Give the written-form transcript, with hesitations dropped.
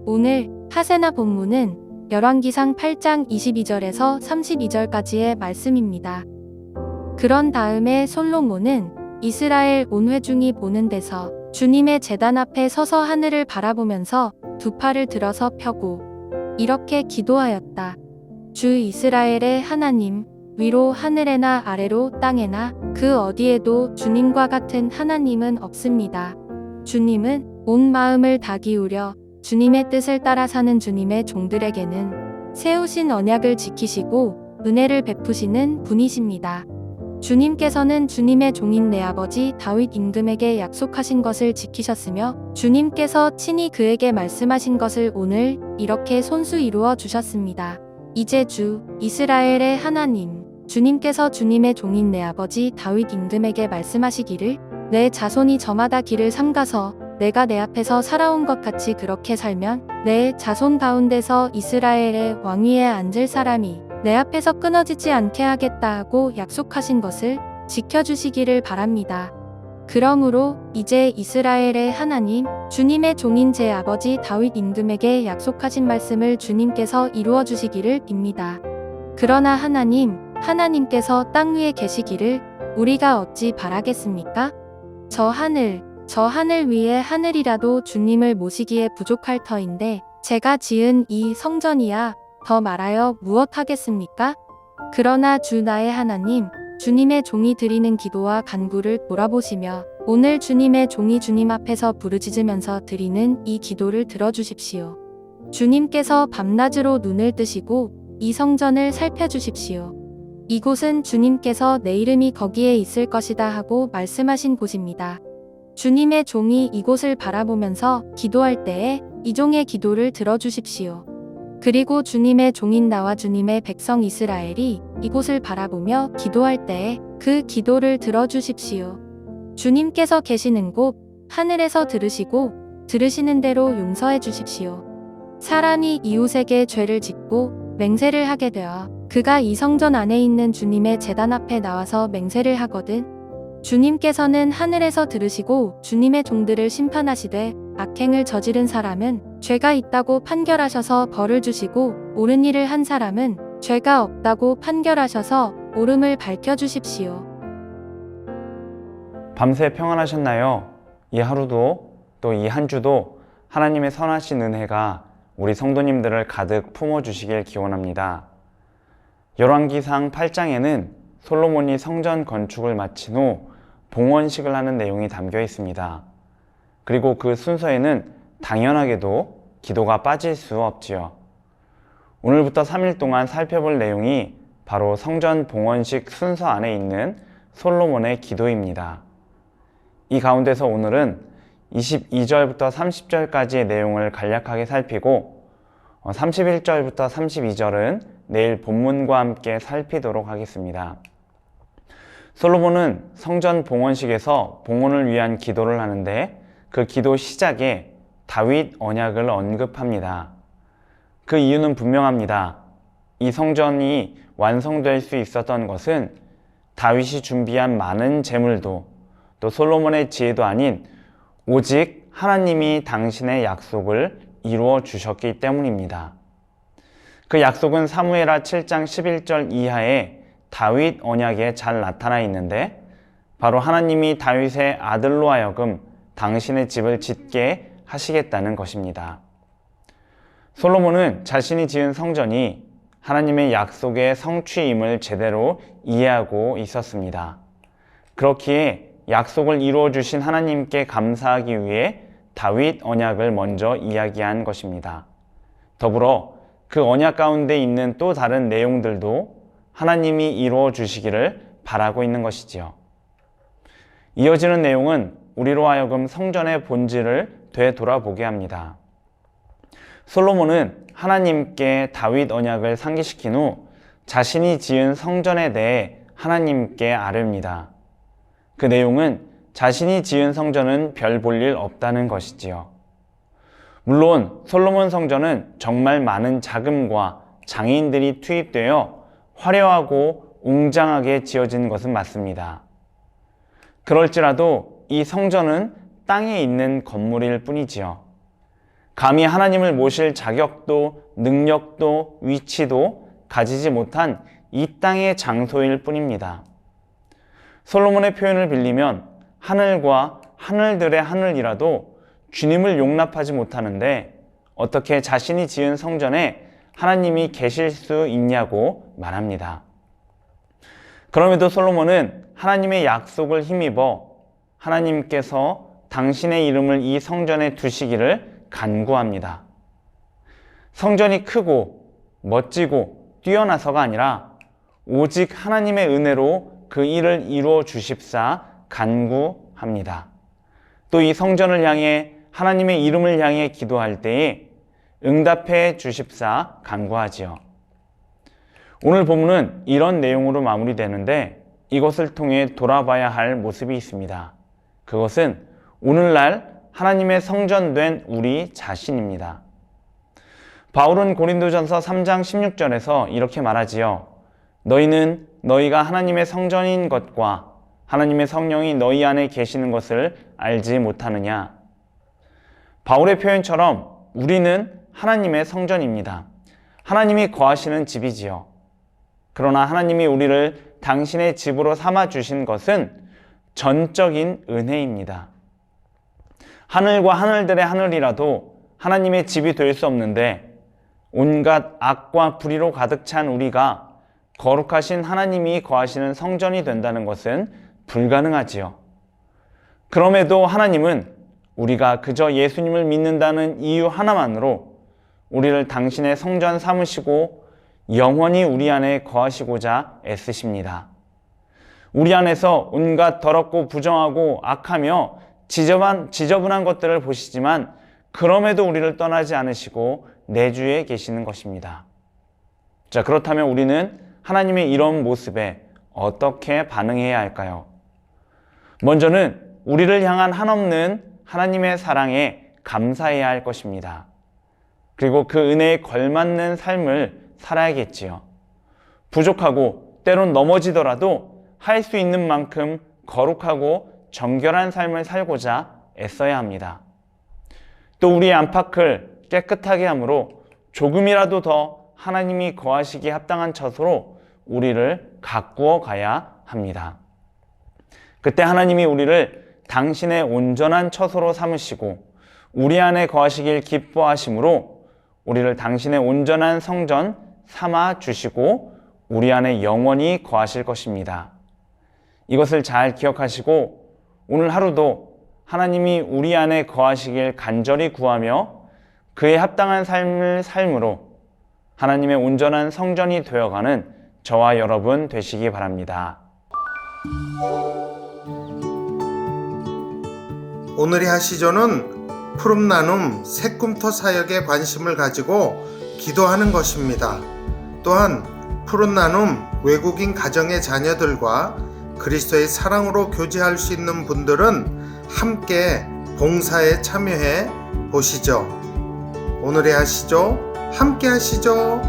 오늘 하세나 본문은 열왕기상 8장 22절에서 32절까지의 말씀입니다. 그런 다음에 솔로몬은 이스라엘 온 회중이 보는 데서 주님의 제단 앞에 서서 하늘을 바라보면서 두 팔을 들어서 펴고 이렇게 기도하였다. 주 이스라엘의 하나님, 위로 하늘에나 아래로 땅에나 그 어디에도 주님과 같은 하나님은 없습니다. 주님은 온 마음을 다 기울여 주님의 뜻을 따라 사는 주님의 종들에게는 세우신 언약을 지키시고 은혜를 베푸시는 분이십니다. 주님께서는 주님의 종인 내 아버지 다윗 임금에게 약속하신 것을 지키셨으며 주님께서 친히 그에게 말씀하신 것을 오늘 이렇게 손수 이루어 주셨습니다. 이제 주 이스라엘의 하나님 주님께서 주님의 종인 내 아버지 다윗 임금에게 말씀하시기를 내 자손이 저마다 길을 삼가서 내가 내 앞에서 살아온 것 같이 그렇게 살면 내 자손 가운데서 이스라엘의 왕위에 앉을 사람이 내 앞에서 끊어지지 않게 하겠다 하고 약속하신 것을 지켜주시기를 바랍니다. 그러므로 이제 이스라엘의 하나님, 주님의 종인 제 아버지 다윗 임금에게 약속하신 말씀을 주님께서 이루어 주시기를 빕니다. 그러나 하나님께서 땅 위에 계시기를 우리가 어찌 바라겠습니까? 저 하늘 위에 하늘이라도 주님을 모시기에 부족할 터인데 제가 지은 이 성전이야 더 말하여 무엇하겠습니까? 그러나 주 나의 하나님, 주님의 종이 드리는 기도와 간구를 돌아보시며 오늘 주님의 종이 주님 앞에서 부르짖으면서 드리는 이 기도를 들어주십시오. 주님께서 밤낮으로 눈을 뜨시고 이 성전을 살펴주십시오. 이곳은 주님께서 내 이름이 거기에 있을 것이다 하고 말씀하신 곳입니다. 주님의 종이 이곳을 바라보면서 기도할 때에 이 종의 기도를 들어주십시오. 그리고 주님의 종인 나와 주님의 백성 이스라엘이 이곳을 바라보며 기도할 때에 그 기도를 들어주십시오. 주님께서 계시는 곳 하늘에서 들으시고 들으시는 대로 용서해 주십시오. 사람이 이웃에게 죄를 짓고 맹세를 하게 되어 그가 이 성전 안에 있는 주님의 제단 앞에 나와서 맹세를 하거든 주님께서는 하늘에서 들으시고 주님의 종들을 심판하시되 악행을 저지른 사람은 죄가 있다고 판결하셔서 벌을 주시고 옳은 일을 한 사람은 죄가 없다고 판결하셔서 옳음을 밝혀주십시오. 밤새 평안하셨나요? 이 하루도 또 이 한 주도 하나님의 선하신 은혜가 우리 성도님들을 가득 품어주시길 기원합니다. 열왕기상 8장에는 솔로몬이 성전 건축을 마친 후 봉헌식을 하는 내용이 담겨 있습니다. 그리고 그 순서에는 당연하게도 기도가 빠질 수 없지요. 오늘부터 3일 동안 살펴볼 내용이 바로 성전 봉헌식 순서 안에 있는 솔로몬의 기도입니다. 이 가운데서 오늘은 22절부터 30절까지의 내용을 간략하게 살피고 31절부터 32절은 내일 본문과 함께 살피도록 하겠습니다. 솔로몬은 성전 봉헌식에서 봉헌을 위한 기도를 하는데 그 기도 시작에 다윗 언약을 언급합니다. 그 이유는 분명합니다. 이 성전이 완성될 수 있었던 것은 다윗이 준비한 많은 제물도 또 솔로몬의 지혜도 아닌 오직 하나님이 당신의 약속을 이루어 주셨기 때문입니다. 그 약속은 사무엘하 7장 11절 이하에 다윗 언약에 잘 나타나 있는데 바로 하나님이 다윗의 아들로 하여금 당신의 집을 짓게 하시겠다는 것입니다. 솔로몬은 자신이 지은 성전이 하나님의 약속의 성취임을 제대로 이해하고 있었습니다. 그렇기에 약속을 이루어 주신 하나님께 감사하기 위해 다윗 언약을 먼저 이야기한 것입니다. 더불어 그 언약 가운데 있는 또 다른 내용들도 하나님이 이루어 주시기를 바라고 있는 것이지요. 이어지는 내용은 우리로 하여금 성전의 본질을 되돌아보게 합니다. 솔로몬은 하나님께 다윗 언약을 상기시킨 후 자신이 지은 성전에 대해 하나님께 아뢰입니다. 그 내용은 자신이 지은 성전은 별 볼 일 없다는 것이지요. 물론 솔로몬 성전은 정말 많은 자금과 장인들이 투입되어 화려하고 웅장하게 지어진 것은 맞습니다. 그럴지라도 이 성전은 땅에 있는 건물일 뿐이지요. 감히 하나님을 모실 자격도 능력도 위치도 가지지 못한 이 땅의 장소일 뿐입니다. 솔로몬의 표현을 빌리면 하늘과 하늘들의 하늘이라도 주님을 용납하지 못하는데 어떻게 자신이 지은 성전에 하나님이 계실 수 있냐고 말합니다. 그럼에도 솔로몬은 하나님의 약속을 힘입어 하나님께서 당신의 이름을 이 성전에 두시기를 간구합니다. 성전이 크고 멋지고 뛰어나서가 아니라 오직 하나님의 은혜로 그 일을 이루어 주십사 간구합니다. 또 이 성전을 향해 하나님의 이름을 향해 기도할 때에 응답해 주십사 간구하지요. 오늘 본문은 이런 내용으로 마무리되는데 이것을 통해 돌아봐야 할 모습이 있습니다. 그것은 오늘날 하나님의 성전된 우리 자신입니다. 바울은 고린도전서 3장 16절에서 이렇게 말하지요. 너희는 너희가 하나님의 성전인 것과 하나님의 성령이 너희 안에 계시는 것을 알지 못하느냐. 바울의 표현처럼 우리는 하나님의 성전입니다. 하나님이 거하시는 집이지요. 그러나 하나님이 우리를 당신의 집으로 삼아 주신 것은 전적인 은혜입니다. 하늘과 하늘들의 하늘이라도 하나님의 집이 될 수 없는데 온갖 악과 불의로 가득 찬 우리가 거룩하신 하나님이 거하시는 성전이 된다는 것은 불가능하지요. 그럼에도 하나님은 우리가 그저 예수님을 믿는다는 이유 하나만으로 우리를 당신의 성전 삼으시고 영원히 우리 안에 거하시고자 애쓰십니다. 우리 안에서 온갖 더럽고 부정하고 악하며 지저분한 것들을 보시지만 그럼에도 우리를 떠나지 않으시고 내주에 계시는 것입니다. 자, 그렇다면 우리는 하나님의 이런 모습에 어떻게 반응해야 할까요? 먼저는 우리를 향한 한없는 하나님의 사랑에 감사해야 할 것입니다. 그리고 그 은혜에 걸맞는 삶을 살아야겠지요. 부족하고 때론 넘어지더라도 할 수 있는 만큼 거룩하고 정결한 삶을 살고자 애써야 합니다. 또 우리의 안팎을 깨끗하게 함으로 조금이라도 더 하나님이 거하시기에 합당한 처소로 우리를 가꾸어 가야 합니다. 그때 하나님이 우리를 당신의 온전한 처소로 삼으시고 우리 안에 거하시길 기뻐하심으로 우리를 당신의 온전한 성전 삼아 주시고 우리 안에 영원히 거하실 것입니다. 이것을 잘 기억하시고 오늘 하루도 하나님이 우리 안에 거하시길 간절히 구하며 그에 합당한 삶을 삶으로 하나님의 온전한 성전이 되어가는 저와 여러분 되시기 바랍니다. 오늘의 하시조는 푸른 나눔 새꿈터 사역에 관심을 가지고 기도하는 것입니다. 또한 푸른 나눔 외국인 가정의 자녀들과 그리스도의 사랑으로 교제할 수 있는 분들은 함께 봉사에 참여해 보시죠. 오늘의 하시조 함께 하시죠.